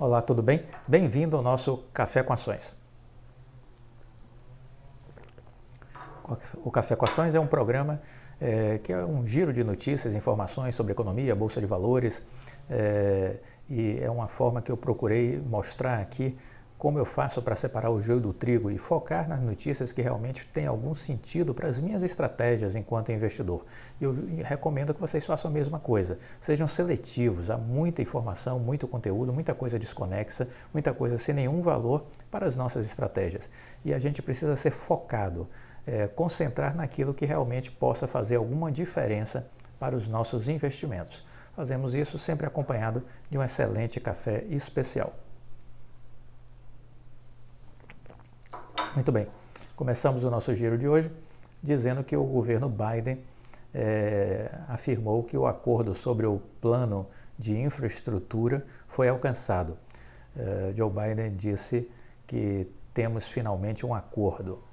Olá, tudo bem? Bem-vindo ao nosso Café com Ações. O Café com Ações é um programa que é um giro de notícias, informações sobre economia, bolsa de valores, e é uma forma que eu procurei mostrar aqui como eu faço para separar o joio do trigo e focar nas notícias que realmente têm algum sentido para as minhas estratégias enquanto investidor. Eu recomendo que vocês façam a mesma coisa. Sejam seletivos, há muita informação, muito conteúdo, muita coisa desconexa, muita coisa sem nenhum valor para as nossas estratégias. E a gente precisa ser focado, concentrar naquilo que realmente possa fazer alguma diferença para os nossos investimentos. Fazemos isso sempre acompanhado de um excelente café especial. Muito bem, começamos o nosso giro de hoje dizendo que o governo Biden afirmou que o acordo sobre o plano de infraestrutura foi alcançado. Joe Biden disse que temos finalmente um acordo,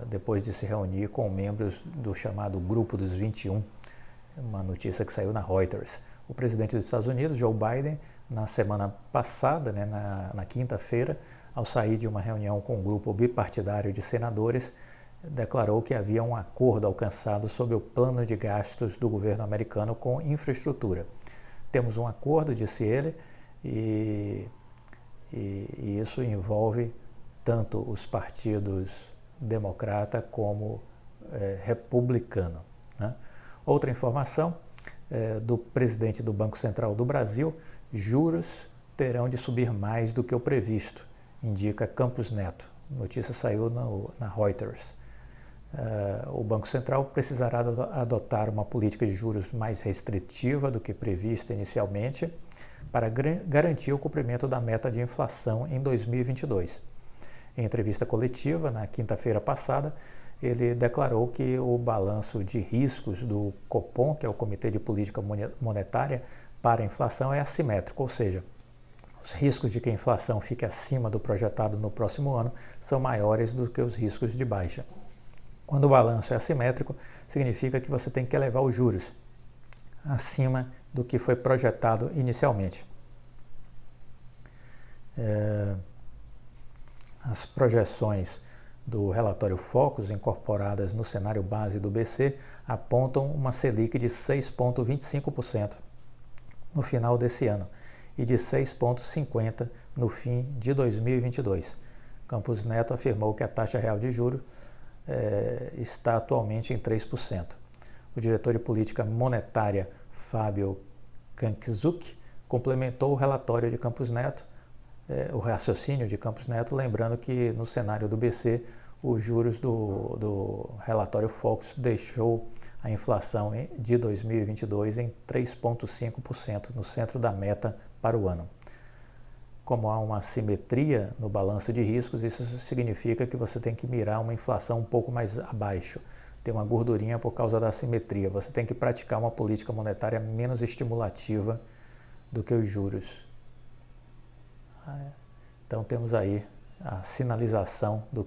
depois de se reunir com membros do chamado Grupo dos 21, uma notícia que saiu na Reuters. O presidente dos Estados Unidos, Joe Biden, na semana passada, na quinta-feira, ao sair de uma reunião com um grupo bipartidário de senadores, declarou que havia um acordo alcançado sobre o plano de gastos do governo americano com infraestrutura. Temos um acordo, disse ele, e isso envolve tanto os partidos democrata como republicano, né? Outra informação do presidente do Banco Central do Brasil: juros terão de subir mais do que o previsto, indica Campos Neto. A notícia saiu na Reuters. O Banco Central precisará adotar uma política de juros mais restritiva do que previsto inicialmente para garantir o cumprimento da meta de inflação em 2022. Em entrevista coletiva, na quinta-feira passada, ele declarou que o balanço de riscos do Copom, que é o Comitê de Política Monetária, para a inflação é assimétrico, ou seja, os riscos de que a inflação fique acima do projetado no próximo ano são maiores do que os riscos de baixa. Quando o balanço é assimétrico, significa que você tem que elevar os juros acima do que foi projetado inicialmente. As projeções do relatório Focus, incorporadas no cenário base do BC, apontam uma Selic de 6,25% no final desse ano e de 6,50% no fim de 2022. Campos Neto afirmou que a taxa real de juros está atualmente em 3%. O diretor de política monetária, Fábio Kankzuk, complementou o relatório de Campos Neto, o raciocínio de Campos Neto, lembrando que no cenário do BC, os juros do relatório Focus deixou a inflação de 2022 em 3,5%, no centro da meta para o ano. Como há uma assimetria no balanço de riscos, isso significa que você tem que mirar uma inflação um pouco mais abaixo. Tem uma gordurinha por causa da assimetria. Você tem que praticar uma política monetária menos estimulativa do que os juros. Então temos aí a sinalização de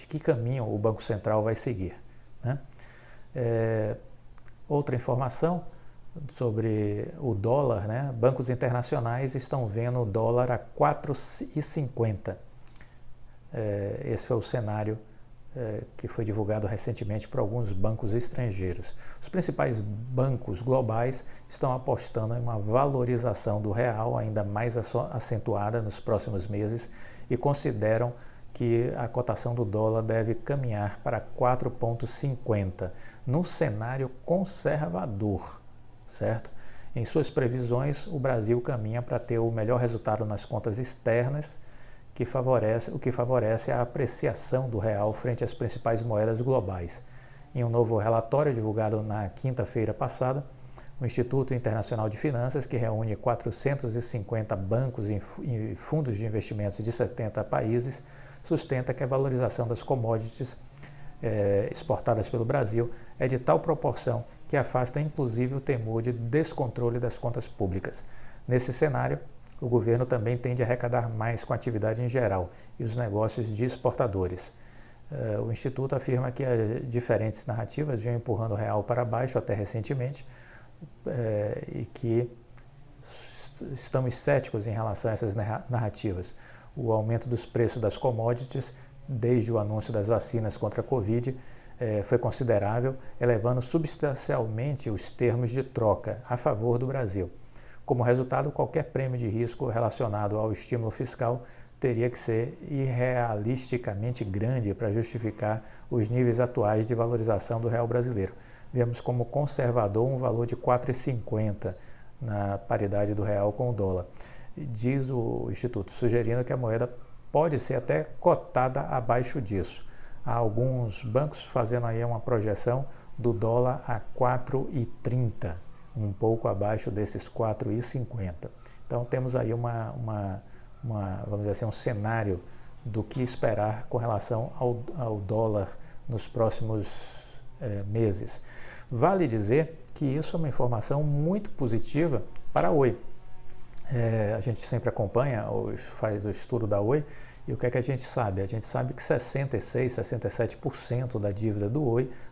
que caminho o Banco Central vai seguir, né? Outra informação sobre o dólar, né? Bancos internacionais estão vendo o dólar a 4,50. Esse foi o cenário que foi divulgado recentemente por alguns bancos estrangeiros. Os principais bancos globais estão apostando em uma valorização do real ainda mais acentuada nos próximos meses e consideram que a cotação do dólar deve caminhar para 4,50 num cenário conservador, certo? Em suas previsões, o Brasil caminha para ter o melhor resultado nas contas externas, o que favorece a apreciação do real frente às principais moedas globais. Em um novo relatório divulgado na quinta-feira passada, o Instituto Internacional de Finanças, que reúne 450 bancos e fundos de investimentos de 70 países, sustenta que a valorização das commodities exportadas pelo Brasil é de tal proporção que afasta inclusive o temor de descontrole das contas públicas. Nesse cenário, o governo também tende a arrecadar mais com a atividade em geral e os negócios de exportadores. O Instituto afirma que as diferentes narrativas vinham empurrando o real para baixo até recentemente e que estamos céticos em relação a essas narrativas. O aumento dos preços das commodities, desde o anúncio das vacinas contra a Covid, foi considerável, elevando substancialmente os termos de troca a favor do Brasil. Como resultado, qualquer prêmio de risco relacionado ao estímulo fiscal teria que ser irrealisticamente grande para justificar os níveis atuais de valorização do real brasileiro. Vemos como conservador um valor de R$ 4,50 na paridade do real com o dólar. Diz o Instituto, sugerindo que a moeda pode ser até cotada abaixo disso. Há alguns bancos fazendo aí uma projeção do dólar a 4,30, um pouco abaixo desses 4,50. Então temos aí vamos dizer assim, um cenário do que esperar com relação ao dólar nos próximos meses. Vale dizer que isso é uma informação muito positiva para a Oi. A gente sempre acompanha, faz o estudo da Oi, e o que é que a gente sabe? A gente sabe que 66%, 67% da dívida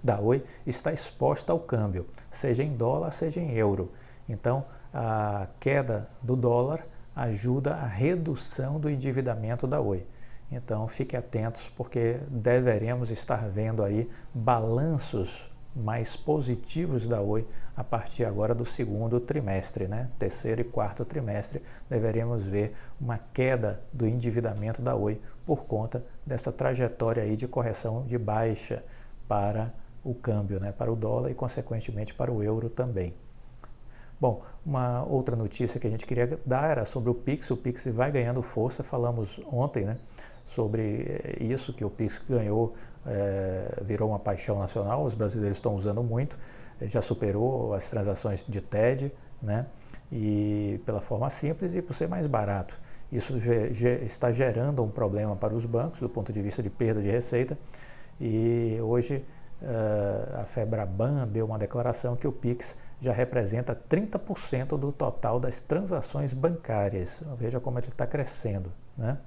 da Oi está exposta ao câmbio, seja em dólar, seja em euro. Então, a queda do dólar ajuda a redução do endividamento da Oi. Então, fiquem atentos, porque deveremos estar vendo aí balanços mais positivos da Oi a partir agora do segundo trimestre, né? Terceiro e quarto trimestre, deveremos ver uma queda do endividamento da Oi por conta dessa trajetória aí de correção de baixa para o câmbio, né? Para o dólar e, consequentemente, para o euro também. Bom, uma outra notícia que a gente queria dar era sobre o Pix. O Pix vai ganhando força, falamos ontem, né, sobre isso, que o Pix ganhou, virou uma paixão nacional, os brasileiros estão usando muito, já superou as transações de TED, né, e pela forma simples e por ser mais barato. Isso está gerando um problema para os bancos do ponto de vista de perda de receita, e hoje a Febraban deu uma declaração que o Pix já representa 30% do total das transações bancárias. Veja como ele está crescendo, né?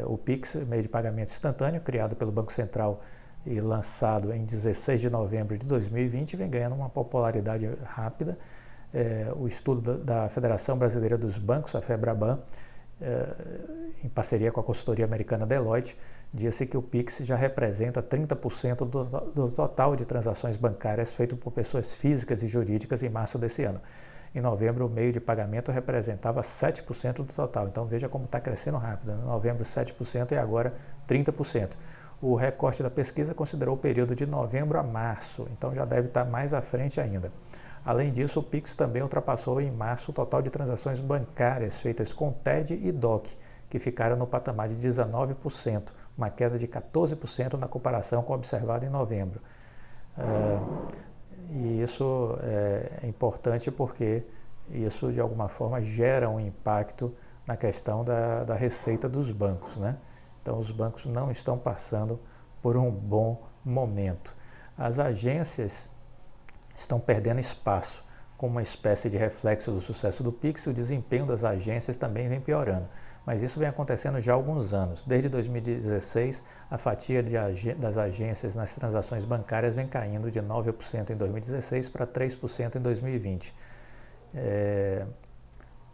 O Pix, meio de pagamento instantâneo, criado pelo Banco Central e lançado em 16 de novembro de 2020, vem ganhando uma popularidade rápida. O estudo da Federação Brasileira dos Bancos, a Febraban, em parceria com a consultoria americana Deloitte, disse que o Pix já representa 30% do total de transações bancárias feitas por pessoas físicas e jurídicas em março desse ano. Em novembro, o meio de pagamento representava 7% do total. Então veja como está crescendo rápido. Em novembro, 7% e agora 30%. O recorte da pesquisa considerou o período de novembro a março, então já deve estar mais à frente ainda. Além disso, o Pix também ultrapassou em março o total de transações bancárias feitas com TED e DOC, que ficaram no patamar de 19%, uma queda de 14% na comparação com a observada em novembro. E isso é importante porque isso, de alguma forma, gera um impacto na questão da receita dos bancos, né? Então, os bancos não estão passando por um bom momento. As agências estão perdendo espaço. Como uma espécie de reflexo do sucesso do Pix, o desempenho das agências também vem piorando. Mas isso vem acontecendo já há alguns anos. Desde 2016, a fatia das agências nas transações bancárias vem caindo de 9% em 2016 para 3% em 2020.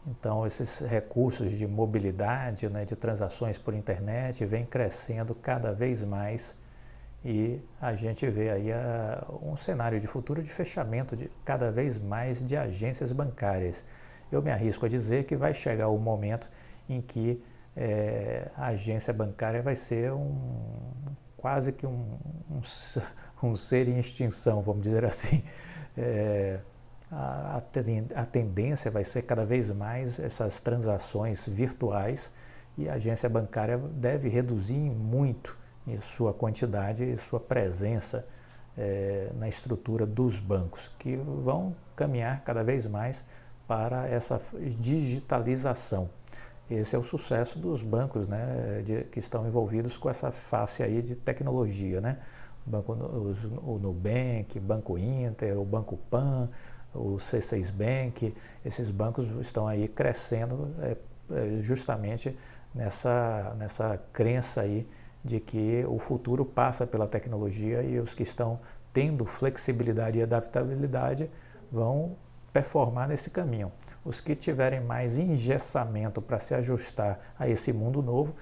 Então, esses recursos de mobilidade, né, de transações por internet, vem crescendo cada vez mais, e a gente vê aí um cenário de futuro de fechamento de cada vez mais de agências bancárias. Eu me arrisco a dizer que vai chegar o momento em que a agência bancária vai ser quase que um ser em extinção, vamos dizer assim. A tendência vai ser cada vez mais essas transações virtuais, e a agência bancária deve reduzir muito em sua quantidade e sua presença na estrutura dos bancos, que vão caminhar cada vez mais para essa digitalização. Esse é o sucesso dos bancos, né, que estão envolvidos com essa face aí de tecnologia, né? O Nubank, Banco Inter, o Banco Pan, o C6 Bank, esses bancos estão aí crescendo justamente nessa crença aí de que o futuro passa pela tecnologia, e os que estão tendo flexibilidade e adaptabilidade vão performar nesse caminho. Os que tiverem mais engessamento para se ajustar a esse mundo novo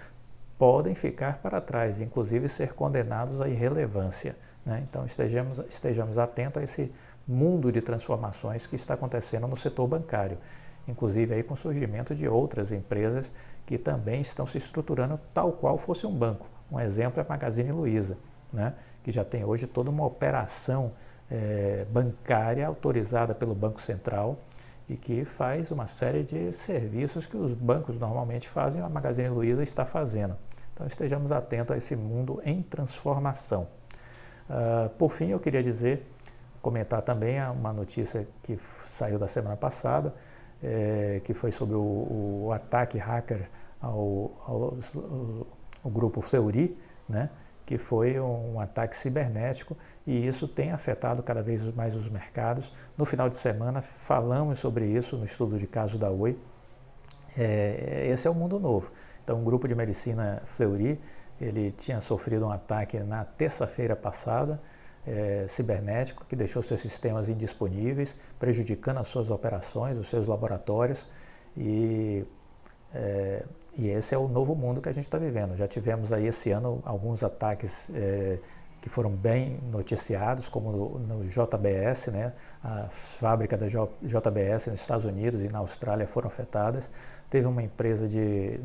podem ficar para trás, inclusive ser condenados à irrelevância, né? Então estejamos atentos a esse mundo de transformações que está acontecendo no setor bancário, inclusive aí com o surgimento de outras empresas que também estão se estruturando tal qual fosse um banco. Um exemplo é a Magazine Luiza, né? Que já tem hoje toda uma operação bancária autorizada pelo Banco Central e que faz uma série de serviços que os bancos normalmente fazem, a Magazine Luiza está fazendo. Então estejamos atentos a esse mundo em transformação. Por fim, eu queria comentar também uma notícia que saiu da semana passada, que foi sobre o ataque hacker ao grupo Fleury, né? Que foi um ataque cibernético e isso tem afetado cada vez mais os mercados. No final de semana falamos sobre isso no estudo de caso da Oi. Esse é o mundo novo. Então o grupo de medicina Fleury, ele tinha sofrido um ataque na terça-feira passada, cibernético, que deixou seus sistemas indisponíveis, prejudicando as suas operações, os seus laboratórios e esse é o novo mundo que a gente está vivendo. Já tivemos aí esse ano alguns ataques que foram bem noticiados, como no JBS, né? A fábrica da JBS nos Estados Unidos e na Austrália foram afetadas. Teve uma empresa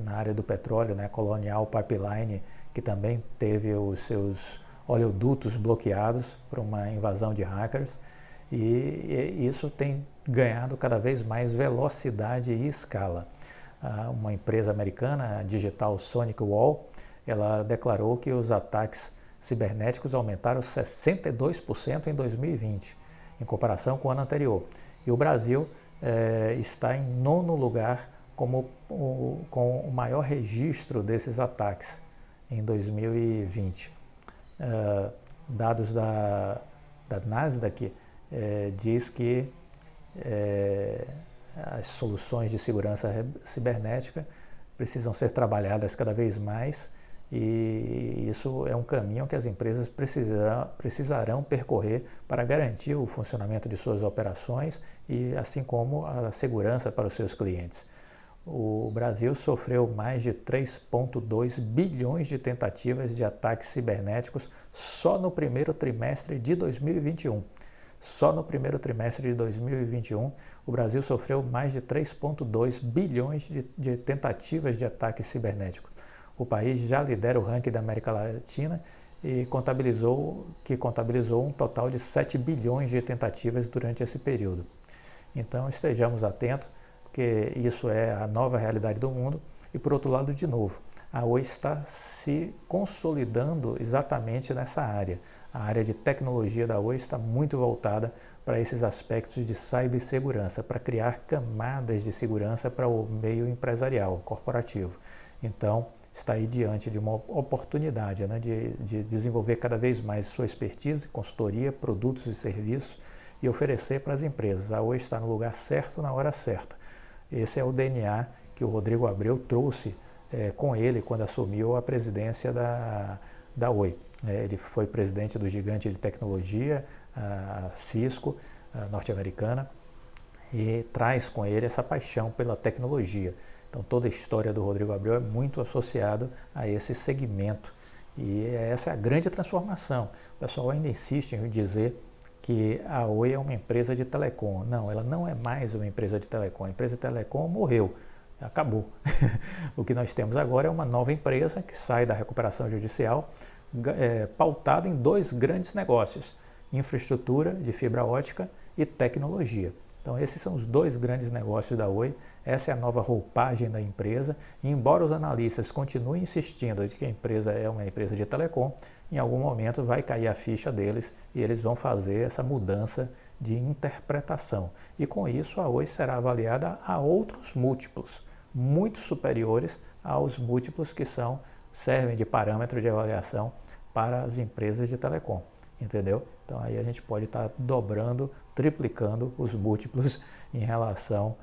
na área do petróleo, né? Colonial Pipeline, que também teve os seus oleodutos bloqueados por uma invasão de hackers. E isso tem ganhado cada vez mais velocidade e escala. Uma empresa americana, a Digital Sonic Wall, ela declarou que os ataques cibernéticos aumentaram 62% em 2020, em comparação com o ano anterior. E o Brasil está em 9º lugar com o maior registro desses ataques em 2020. Dados da Nasdaq diz que as soluções de segurança cibernética precisam ser trabalhadas cada vez mais e isso é um caminho que as empresas precisarão percorrer para garantir o funcionamento de suas operações e assim como a segurança para os seus clientes. O Brasil sofreu mais de 3,2 bilhões de tentativas de ataques cibernéticos só no primeiro trimestre de 2021. Só no primeiro trimestre de 2021, o Brasil sofreu mais de 3,2 bilhões de tentativas de ataque cibernético. O país já lidera o ranking da América Latina e contabilizou um total de 7 bilhões de tentativas durante esse período. Então estejamos atentos, porque isso é a nova realidade do mundo. E por outro lado, de novo, a Oi está se consolidando exatamente nessa área. A área de tecnologia da Oi está muito voltada para esses aspectos de cibersegurança, para criar camadas de segurança para o meio empresarial, corporativo. Então, está aí diante de uma oportunidade, né, de desenvolver cada vez mais sua expertise, consultoria, produtos e serviços e oferecer para as empresas. A Oi está no lugar certo, na hora certa. Esse é o DNA que o Rodrigo Abreu trouxe com ele quando assumiu a presidência da Oi. Ele foi presidente do gigante de tecnologia, a Cisco, norte-americana, e traz com ele essa paixão pela tecnologia. Então toda a história do Rodrigo Abreu é muito associada a esse segmento. E essa é a grande transformação. O pessoal ainda insiste em dizer que a Oi é uma empresa de telecom. Não, ela não é mais uma empresa de telecom. A empresa de telecom morreu. Acabou. O que nós temos agora é uma nova empresa que sai da recuperação judicial, pautada em 2 grandes negócios: infraestrutura de fibra ótica e tecnologia. Então esses são os 2 grandes negócios da Oi, essa é a nova roupagem da empresa, e embora os analistas continuem insistindo de que a empresa é uma empresa de telecom, em algum momento vai cair a ficha deles e eles vão fazer essa mudança de interpretação. E com isso a Oi será avaliada a outros múltiplos, muito superiores aos múltiplos que servem de parâmetro de avaliação para as empresas de telecom, entendeu? Então aí a gente pode estar dobrando, triplicando os múltiplos em relação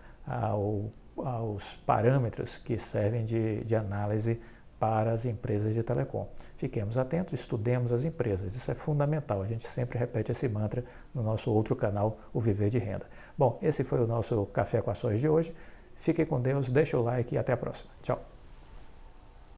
aos parâmetros que servem de análise para as empresas de telecom. Fiquemos atentos, estudemos as empresas, isso é fundamental, a gente sempre repete esse mantra no nosso outro canal, o Viver de Renda. Bom, esse foi o nosso Café com Ações de hoje, fiquem com Deus, deixa o like e até a próxima. Tchau!